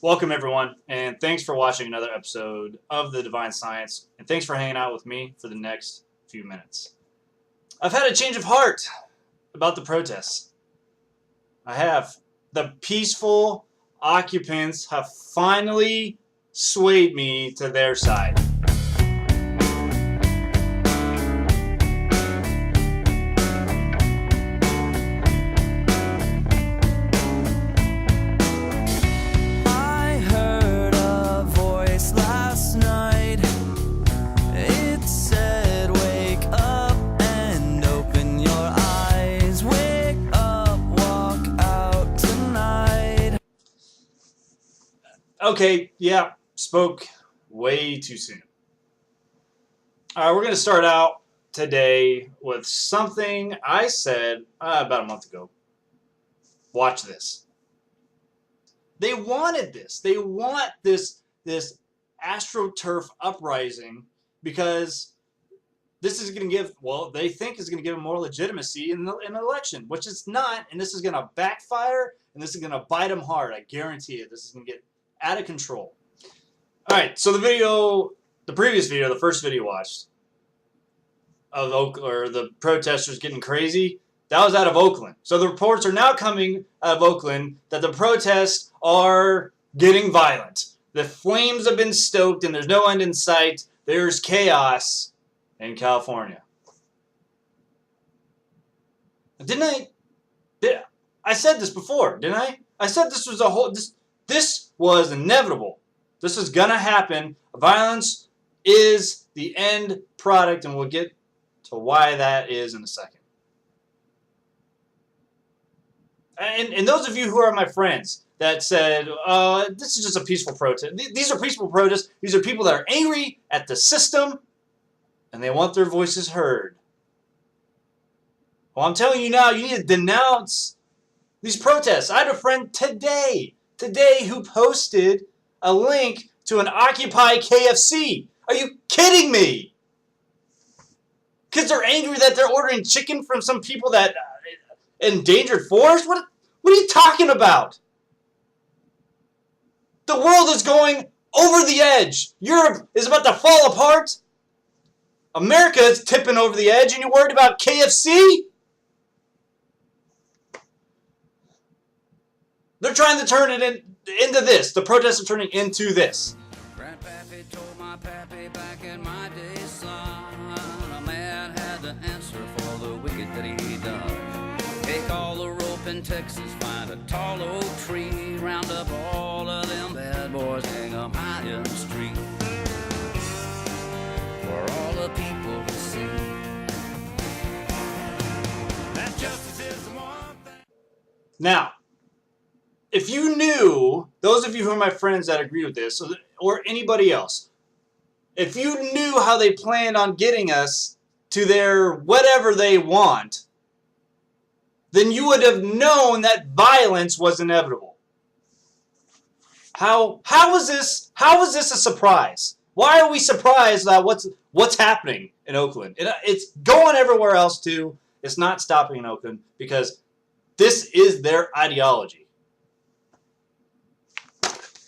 Welcome, everyone, and thanks for watching another episode of The Divine Science, and thanks for hanging out with me for the next few minutes. I've had a change of heart about the protests. I have. The peaceful occupants have finally swayed me to their side. Okay, yeah, spoke way too soon. All right, we're going to start out today with something I said about a month ago. Watch this. They wanted this. They want this AstroTurf uprising because this is going to give, well, they think is going to give them more legitimacy in an election, which it's not, and this is going to backfire, and this is going to bite them hard. I guarantee it. This is going to get out of control. All right, so the previous video, the first video watched of the protesters getting crazy, that was out of Oakland. So the reports are now coming out of Oakland that the protests are getting violent. The flames have been stoked and there's no end in sight. There's chaos in California. I said this before, didn't I? I said this was this was inevitable. This is going to happen. Violence is the end product, and we'll get to why that is in a second. And those of you who are my friends that said, this is just a peaceful protest. These are peaceful protests. These are people that are angry at the system, and they want their voices heard. Well, I'm telling you now, you need to denounce these protests. I had a friend today who posted a link to an Occupy KFC. Are you kidding me? Because they're angry that they're ordering chicken from some people that endangered forest? What are you talking about? The world is going over the edge. Europe is about to fall apart. America is tipping over the edge, and you're worried about KFC? They're trying to turn it into this. The protests are turning into this. Grandpappy told my pappy back in my day, son, a man had to answer for the wicked that he done. Take all the rope in Texas, find a tall oak tree, round up all of them bad boys, hang 'em high in the street, for all the people to see. That justice is the one thing. Now, if you knew, those of you who are my friends that agree with this, or anybody else, if you knew how they planned on getting us to their whatever they want, then you would have known that violence was inevitable. How is this a surprise? Why are we surprised at what's happening in Oakland? It's going everywhere else too. It's not stopping in Oakland because this is their ideology.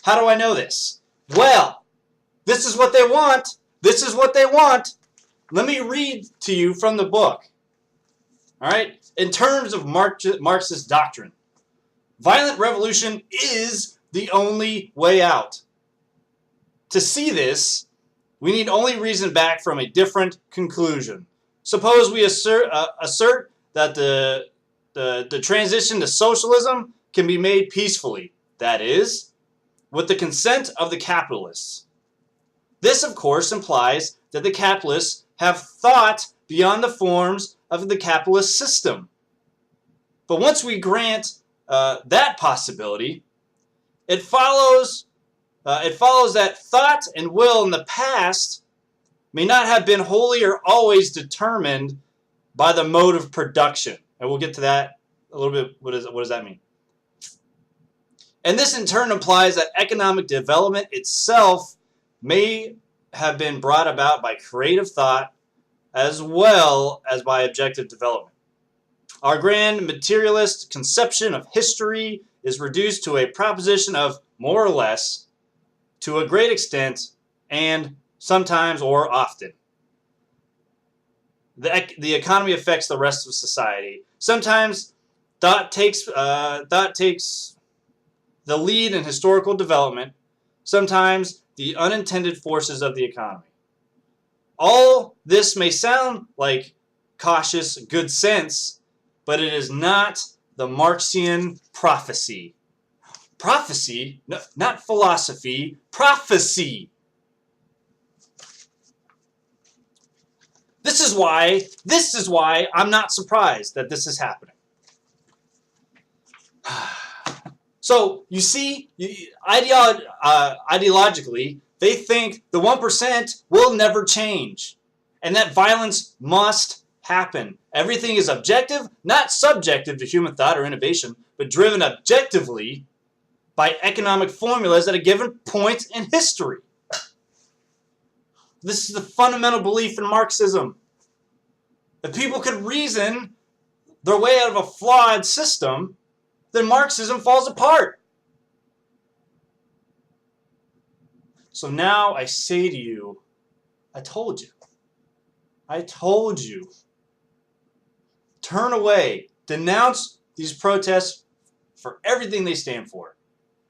How do I know this? Well, this is what they want. This is what they want. Let me read to you from the book. All right? In terms of Marxist doctrine, violent revolution is the only way out. To see this, we need only reason back from a different conclusion. Suppose we assert that the transition to socialism can be made peacefully. That is, with the consent of the capitalists. This, of course, implies that the capitalists have thought beyond the forms of the capitalist system. But once we grant that possibility, it follows that thought and will in the past may not have been wholly or always determined by the mode of production. And we'll get to that a little bit. What does that mean? And this in turn implies that economic development itself may have been brought about by creative thought as well as by objective development. Our grand materialist conception of history is reduced to a proposition of more or less, to a great extent, and sometimes or often. The economy affects the rest of society. Sometimes thought takes the lead in historical development. Sometimes the unintended forces of the economy. All this may sound like cautious good sense, but it is not the Marxian prophecy. Prophecy, no, not philosophy, prophecy. This is why I'm not surprised that this is happening. So, you see, ideologically, they think the 1% will never change, and that violence must happen. Everything is objective, not subjective to human thought or innovation, but driven objectively by economic formulas at a given point in history. This is the fundamental belief in Marxism. If people could reason their way out of a flawed system, then Marxism falls apart. So now I say to you, I told you. I told you. Turn away. Denounce these protests for everything they stand for.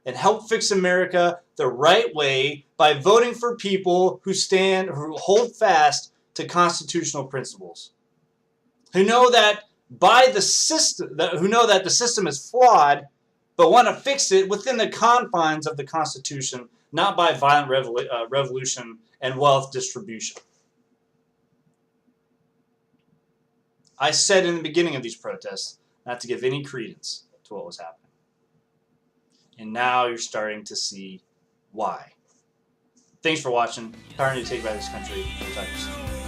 And help fix America the right way by voting for people who hold fast to constitutional principles. Who know that the system is flawed, but want to fix it within the confines of the Constitution, not by violent revolution and wealth distribution. I said in the beginning of these protests not to give any credence to what was happening. And now you're starting to see why. Thanks for watching. Powering to take back this country. We'll talk to you soon.